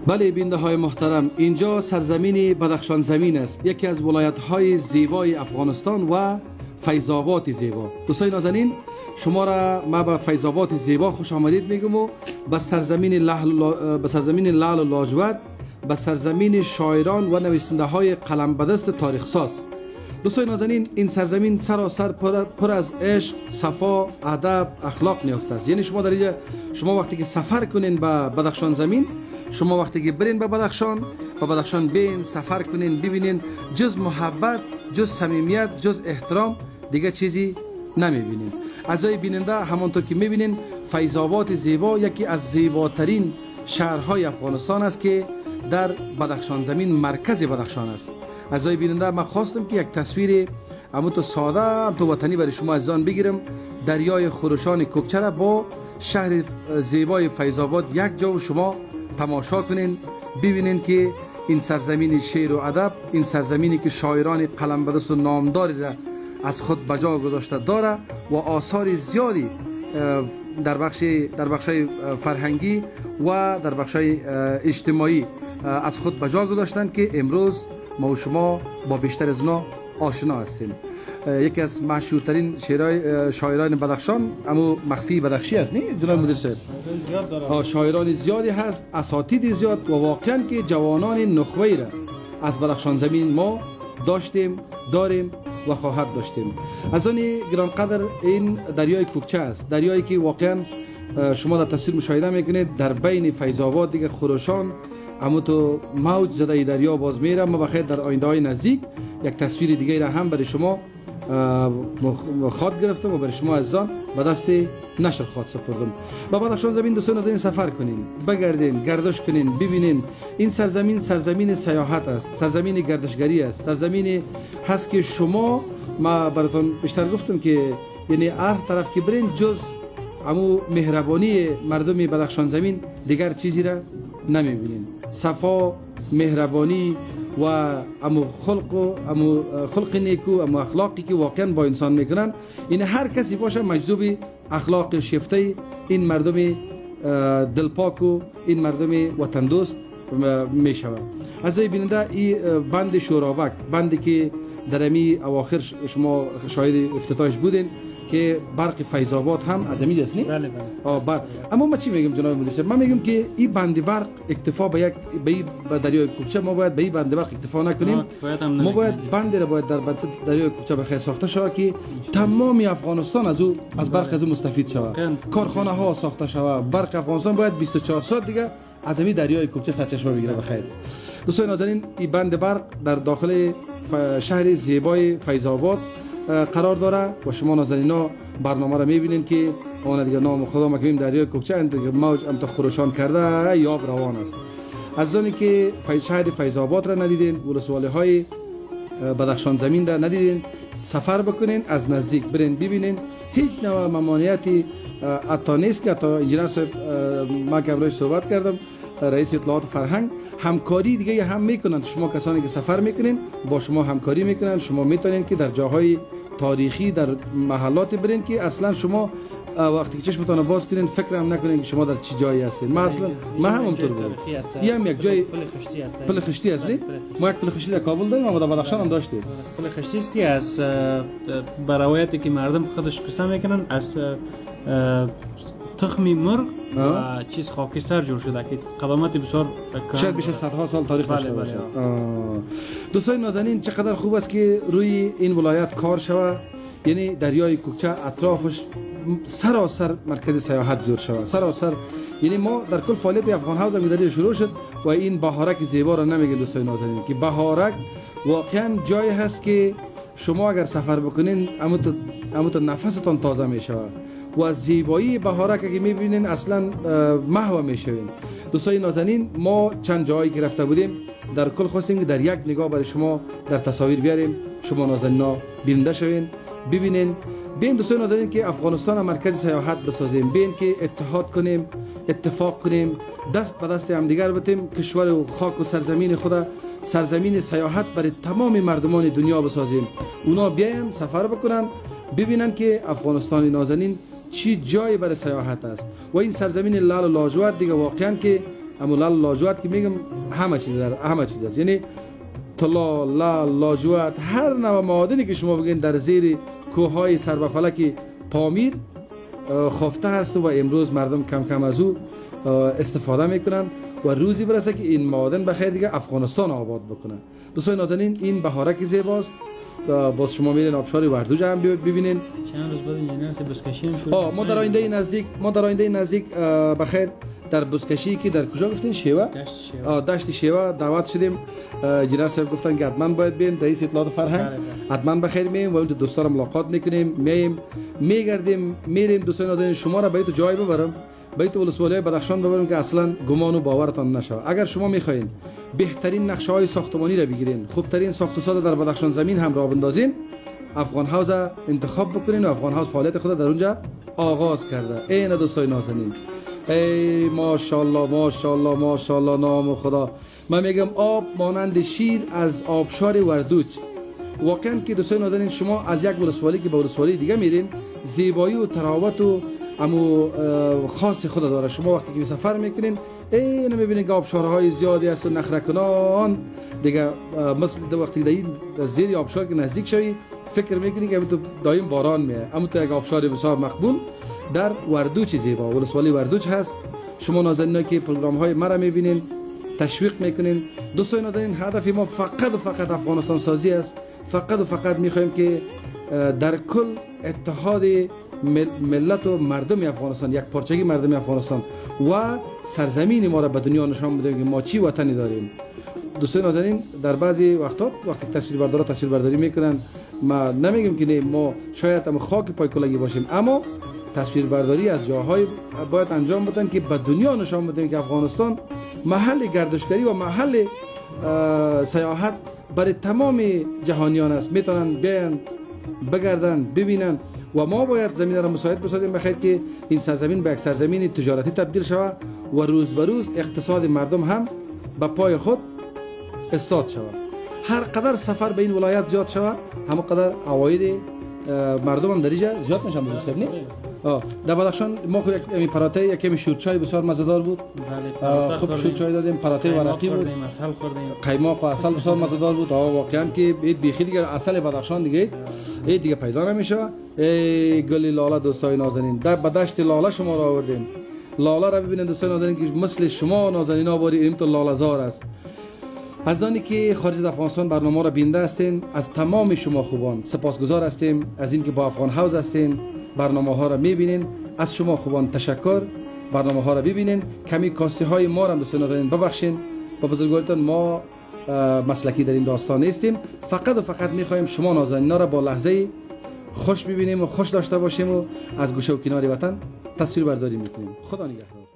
بله بینده های محترم، اینجا سرزمین بدخشان زمین است، یکی از ولایت های زیبای افغانستان و فیض‌آباد زیبا. دوستای نازنین، شما را ما به فیض‌آباد زیبا خوش آمدید میگم و به سرزمین لعل و لاجورد، به سرزمین شاعران و نویسنده های قلم به دست تاریخ ساز. دوستای نازنین، این سرزمین سراسر پر از عشق، صفا، ادب، اخلاق نیافته است. یعنی شما در اینجا، شما وقتی که سفر کنین به بدخشان زمین، شما وقتی که برین به بدخشان بین سفر کنین، ببینین جز محبت، جز صمیمیت، جز احترام دیگه چیزی نمیبینین. اعضای بیننده، همانطور که میبینین فیض‌آباد زیبا یکی از زیباترین شهرهای افغانستان است که در بدخشان زمین مرکز بدخشان است. اعضای بیننده، من خواستم که یک تصویر تو ساده تو وطنی برای شما از آن بگیرم. دریای خروشان کوکچه را با شهر زیبای فیض‌آباد یک جا شما تماشا کنین، ببینین که این سرزمین شعر و ادب، این سرزمینی که شاعران قلم به دست و نامداری را از خود بجا گذاشته داره و آثار زیادی در بخشای فرهنگی و در بخشای اجتماعی از خود بجا گذاشتن که امروز ما و شما با بیشتر از اونا آشنا هستیم. یکی از مشهورترین شاعران بدخشان اما مخفی بدخشی است، نه جناب مدیر صاحب؟ شاعران زیادی هست، اساتید زیاد و واقعا که جوانان نخبه‌ای را از بدخشان زمین ما داشتیم، داریم و خواهد داشتیم. از آن گرانقدر این دریای کوکچه است، دریایی که واقعا شما در تصویر مشاهده میکنید در بین فیض‌آباد دیگه خروشان اما تو موج زده دریا باز میره. ما بخیر در آینده های نزدیک یک تصویر دیگه را هم برای شما خاط گرفتم و برای شما عزیزان به دست نشر خاط سپردم. با بدخشان زمین دوستان نازنین سفر کنین، بگردین، گردش کنین، ببینین این سرزمین سیاحت است، سرزمین گردشگری است، سرزمین هست که شما، ما براتون بیشتر گفتم که یعنی هر طرف که برین جز امو مهربانی مردم بدخشان زمین دیگر چیزی را نمیبینین. صفا، مهربانی و امو خلق نیکو، امو اخلاقی که واقعا با انسان میکنن، این هر کسی باشه مجذوب اخلاق شیفته این مردم دلپاک و این مردم وطن دوست میشود. از این بیننده این بند شورابک، بندی که در امی اواخر شما شاهد افتتاحش بودین که برق فیض‌آباد هم از همین است، نه؟ بله بله. اما ما چی میگم جناب مدیر صاحب؟ من میگم که این بند برق اکتفا به دریای کوکچه، ما باید به این بند برق اکتفا نکنیم. ما باید بند را باید در دریای کوکچه بخیر ساخته شود که تمام افغانستان از برق از مستفید شود. کارخانه ها ساخته شود. برق افغانستان باید 24 ساعت دیگه از همین دریای کوکچه سرچشمه بگیره بخیر. دوستان نازنین، این بند برق در داخل شهر زیبای فیض‌آباد قرار داره و شما نازنینا برنامه را میبینین که اون دیگه نام خدا مکریم دریای کوکچه دیگه موج تا خروشان کرده یا روان است. از آنی که شهر فیض‌آباد را ندیدین، ولسوالی های بدخشان زمین را ندیدین، سفر بکنین، از نزدیک برین ببینین. هیچ نوع ممانعتی حتی نیست که حتی انجینر صاحب ما که امروز صحبت کردم، رئیس اطلاعات فرهنگ، همکاری دیگه هم میکنن. شما کسانی که سفر میکنین با شما همکاری میکنن. شما میتونین که در جاهای تاریخی، در محلات برین که اصلا شما وقتی که چشمتون باز کنین فکر هم نکنین که شما در چه جایی هستین. ما اصلا ما هم اونطور بودیم. هم یک جای پل خشتی است. ما یک پل خشتی در کابل داریم، ما در بدخشان هم داشتیم. پل خشتی است که از روایتی که مردم خودش قصه میکنن از تخمی مرغ و چیز خاکستر جور شده که قدامت بسیار شاید بیش از صدها سال تاریخ داشته باشه. دوستان نازنین، چقدر خوب است که روی این ولایت کار شود. یعنی دریای کوکچه اطرافش سراسر مرکز سیاحت جور شود، سراسر. یعنی ما در کل فعالیت افغان هاوس در شروع شد و این بهارک زیبا را نمیگه دوستان نازنین که بهارک واقعا جایی هست که شما اگر سفر بکنین اما تو نفستان تازه میشود و از زیبایی بهارک که میبینین اصلا محو میشوین. دوستان نازنین، ما چند جایی که رفته بودیم در کل خواستیم که در یک نگاه برای شما در تصاویر بیاریم، شما نازنینا بیننده شوین، ببینین. بین دوستان نازنین که افغانستان مرکز سیاحت بسازیم، بین که اتحاد کنیم، اتفاق کنیم، دست به دست هم دیگر بتیم، کشور و خاک و سرزمین خدا سرزمین سیاحت برای تمام مردمان دنیا بسازیم. اونا بیاین سفر بکنن، ببینن که افغانستان نازنین چی جایی برای سیاحت است و این سرزمین لعل و لاجورد دیگه واقعا که اما لال لاجورد که میگم همه چیز در همه چیز است، یعنی طلا، لال، لاجورد، هر نوع معادنی که شما بگین در زیر کوههای سر به فلک پامیر خفته هست و امروز مردم کم کم از او استفاده میکنن و روزی برسه که این معادن بخیر دیگه افغانستان آباد بکنه. دوستان نازنین، این بهارک زیباست. باز شما میرین آبشار وردوج هم ببینین. چند روز بعد این نرس بسکشی هم شد. ما در آینده نزدیک بخیر در بسکشی که در کجا گفتین شیوه؟ دشت شیوه دعوت شدیم. جنرال صاحب گفتن که حتما باید بین، رئیس اطلاعات فرهنگ حتما بخیر میم و اون دوستا رو ملاقات میکنیم، میم میگردیم میریم. دوستان نازنین، شما را به تو جای ببرم، به تو ولسوالی بدخشان ببرم که اصلا گمان و باورتان نشه. اگر شما میخواین بهترین نقشه های ساختمانی را بگیرین، خوبترین ساخت و ساز در بدخشان زمین هم را بندازین، افغان هاوس انتخاب بکنین و افغان هاوس فعالیت خود در اونجا آغاز کرده. این دوستای نازنین، ای ماشاءالله ماشاءالله ماشاءالله، نام خدا. من میگم آب مانند شیر از آبشار وردوج. واقعا که دوستای نازنین، شما از یک ولسوالی که به ولسوالی دیگه میرین، زیبایی و تراوت و امو خاص خود داره. شما وقتی که سفر میکنین اینو میبینین که آبشارهای زیادی است و نخرکنان دیگه، مثل وقتی در زیر آبشار که نزدیک شوی فکر میکنی که تو دایم باران میه. اما تو یک آبشار بسیار مقبول در وردوج زیبا، ولسوالی وردوج هست. شما نازنینا که پروگرام های مرا میبینین، تشویق میکنین. دوستای نازنین، هدف ما فقط و فقط افغانستان سازی است. فقط و فقط میخوایم که در کل اتحاد ملت و مردم افغانستان، یک پارچگی مردم افغانستان و سرزمین ما را به دنیا نشان بدهیم که ما چی وطنی داریم. دوستان نازنین، در بعضی وقتا وقتی تصویربرداری میکنن، ما نمیگیم که نه، ما شاید هم خاک پای کلگی باشیم، اما تصویربرداری از جاهای باید انجام بدن که به دنیا نشان بدهیم که افغانستان محل گردشگری و محل سیاحت برای تمام جهانیان است. میتونن بیان بگردن ببینن و ما باید زمین را مساعد بسازیم بخیر که این سرزمین به یک سرزمین تجارتی تبدیل شود و روز به روز اقتصاد مردم هم به پای خود استاد شود. هر قدر سفر به این ولایت زیاد شود، همه قدر عواید مردم هم در اینجا زیاد میشن. دوست نه در بدخشان ما خود یک پراته، یک کمی شورچای بسیار مزه‌دار بود. خوب شورچای دادیم، پراته ورقی بود، قیماق و عسل بسیار مزه‌دار بود. واقعا که بیخی دیگه عسل بدخشان دیگه پیدا نمیشه. ای گل لاله دوستای نازنین، در بدشت لاله شما را آوردیم. لاله را ببینید دوستای نازنین که مثل شما نازنینا باری این تو لاله زار است. از آنی که خارج از افغانستان برنامه را بینده هستین، از تمام شما خوبان سپاسگزار هستیم از اینکه با افغان هاوس هستین، برنامه ها را میبینین. از شما خوبان تشکر. برنامه ها را ببینین، کمی کاستی های ما را دوستان نازنین ببخشین. با بزرگوارتان ما مسلکی در این داستان نیستیم، فقط و فقط میخوایم شما نازنینا را با لحظه خوش ببینیم و خوش داشته باشیم و از گوشه و کنار وطن تصویر برداری میکنیم. خدا نگهدار.